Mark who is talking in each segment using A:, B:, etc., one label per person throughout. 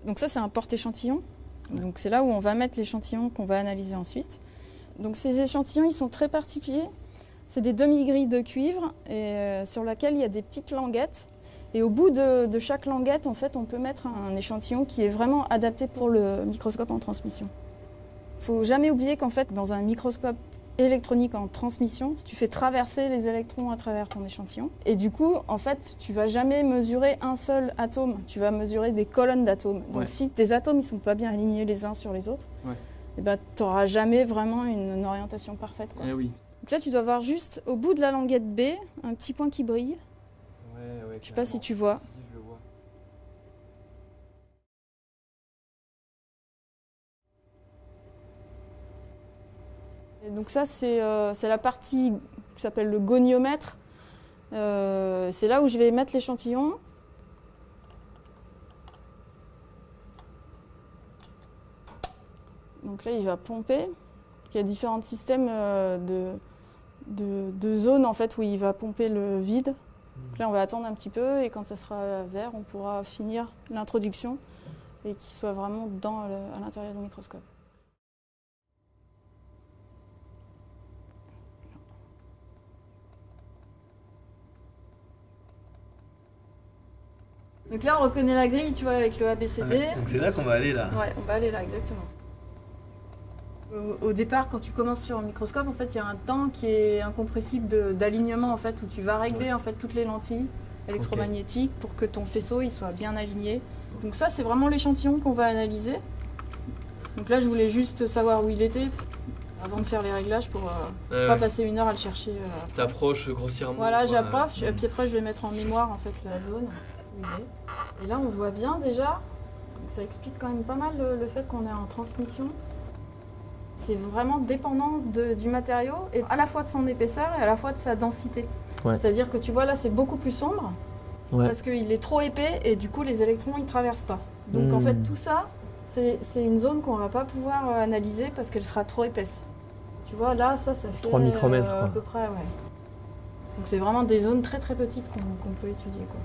A: Donc ça, c'est un porte-échantillon. Donc c'est là où on va mettre l'échantillon qu'on va analyser ensuite. Donc ces échantillons, ils sont très particuliers. C'est des demi-grilles de cuivre et, sur laquelle il y a des petites languettes. Et au bout de chaque languette, en fait, on peut mettre un échantillon qui est vraiment adapté pour le microscope en transmission. Il ne faut jamais oublier qu'en fait, dans un microscope électronique en transmission, tu fais traverser les électrons à travers ton échantillon. Et du coup, en fait, tu ne vas jamais mesurer un seul atome, tu vas mesurer des colonnes d'atomes. Donc si tes atomes ne sont pas bien alignés les uns sur les autres, tu n'auras jamais vraiment une orientation parfaite, quoi.
B: Oui.
A: Donc là, tu dois voir juste au bout de la languette B, un petit point qui brille.
B: Ouais,
A: je sais pas si tu vois.
B: Si, je le vois.
A: Et donc ça, c'est la partie qui s'appelle le goniomètre. C'est là où je vais mettre l'échantillon. Donc là, il va pomper. Il y a différents systèmes de zones en fait, où il va pomper le vide. Donc là, on va attendre un petit peu et quand ça sera vert, on pourra finir l'introduction et qu'il soit vraiment à l'intérieur du microscope. Donc là, on reconnaît la grille, tu vois, avec le ABCD.
B: Ouais, donc c'est là qu'on va aller, là.
A: Ouais, on va aller là, exactement. Au départ, quand tu commences sur un microscope, en fait, il y a un temps qui est incompressible d'alignement, en fait, où tu vas régler en fait toutes les lentilles électromagnétiques pour que ton faisceau il soit bien aligné. Donc ça, c'est vraiment l'échantillon qu'on va analyser. Donc là, je voulais juste savoir où il était avant de faire les réglages pour pas passer 1 heure à le chercher.
B: T'approches grossièrement.
A: Voilà, j'approche, et puis après, je vais mettre en mémoire en fait la zone où il est. Et là, on voit bien déjà. Donc ça explique quand même pas mal le fait qu'on est en transmission. C'est vraiment dépendant du matériau, et à la fois de son épaisseur et à la fois de sa densité. Ouais. C'est-à-dire que tu vois là, c'est beaucoup plus sombre, parce qu'il est trop épais et du coup les électrons ils traversent pas. Donc en fait tout ça, c'est une zone qu'on va pas pouvoir analyser parce qu'elle sera trop épaisse. Tu vois là, ça fait
C: 3 micromètres
A: à peu près, ouais. Donc c'est vraiment des zones très très petites qu'on peut étudier, quoi.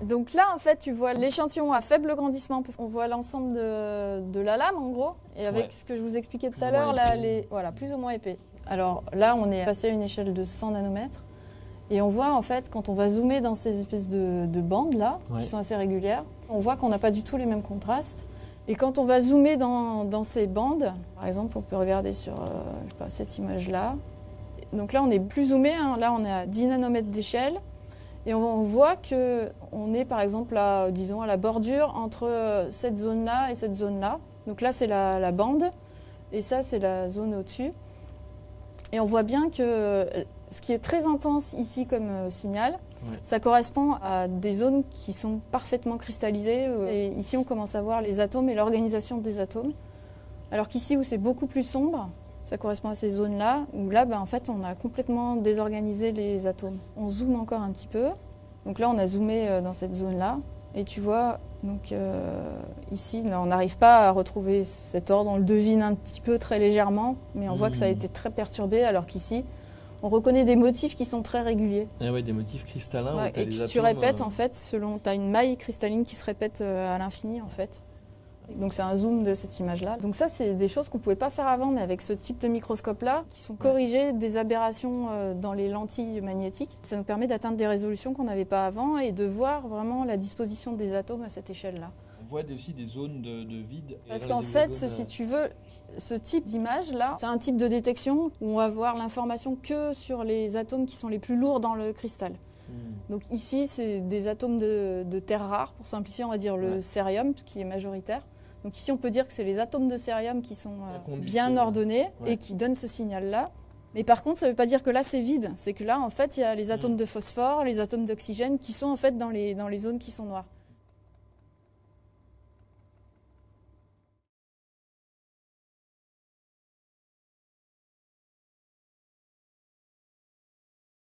A: Donc là, en fait, tu vois l'échantillon à faible grandissement parce qu'on voit l'ensemble de la lame, en gros. Et avec ce que je vous expliquais tout à l'heure, là, voilà, plus ou moins épais. Alors là, on est passé à une échelle de 100 nanomètres. Et on voit, en fait, quand on va zoomer dans ces espèces de bandes, là, qui sont assez régulières, on voit qu'on n'a pas du tout les mêmes contrastes. Et quand on va zoomer dans ces bandes, par exemple, on peut regarder sur je sais pas, cette image-là. Donc là, on est plus zoomé, hein. Là, on est à 10 nanomètres d'échelle. Et on voit qu'on est par exemple disons, à la bordure entre cette zone-là et cette zone-là. Donc là, c'est la bande et ça, c'est la zone au-dessus. Et on voit bien que ce qui est très intense ici comme signal, ça correspond à des zones qui sont parfaitement cristallisées. Et ici, on commence à voir les atomes et l'organisation des atomes. Alors qu'ici, où c'est beaucoup plus sombre, ça correspond à ces zones-là, où là, en fait, on a complètement désorganisé les atomes. On zoome encore un petit peu. Donc là, on a zoomé dans cette zone-là. Et tu vois, donc, ici, là, on n'arrive pas à retrouver cet ordre. On le devine un petit peu, très légèrement, mais on voit que ça a été très perturbé, alors qu'ici, on reconnaît des motifs qui sont très réguliers.
B: Ah ouais, des motifs cristallins.
A: Ouais, et tu répètes, en fait, tu as une maille cristalline qui se répète à l'infini, en fait. Donc c'est un zoom de cette image-là. Donc ça, c'est des choses qu'on ne pouvait pas faire avant, mais avec ce type de microscope-là, qui sont corrigés des aberrations dans les lentilles magnétiques. Ça nous permet d'atteindre des résolutions qu'on n'avait pas avant et de voir vraiment la disposition des atomes à cette échelle-là.
B: On voit aussi des zones de vide.
A: Parce qu'en fait, si tu veux, ce type d'image-là, c'est un type de détection où on va voir l'information que sur les atomes qui sont les plus lourds dans le cristal. Donc ici, c'est des atomes de terre rare. Pour simplifier, on va dire le cérium, qui est majoritaire. Donc ici, on peut dire que c'est les atomes de cérium qui sont bien ordonnés et qui donnent ce signal-là. Mais par contre, ça ne veut pas dire que là, c'est vide. C'est que là, en fait, il y a les atomes de phosphore, les atomes d'oxygène qui sont en fait dans les zones qui sont noires.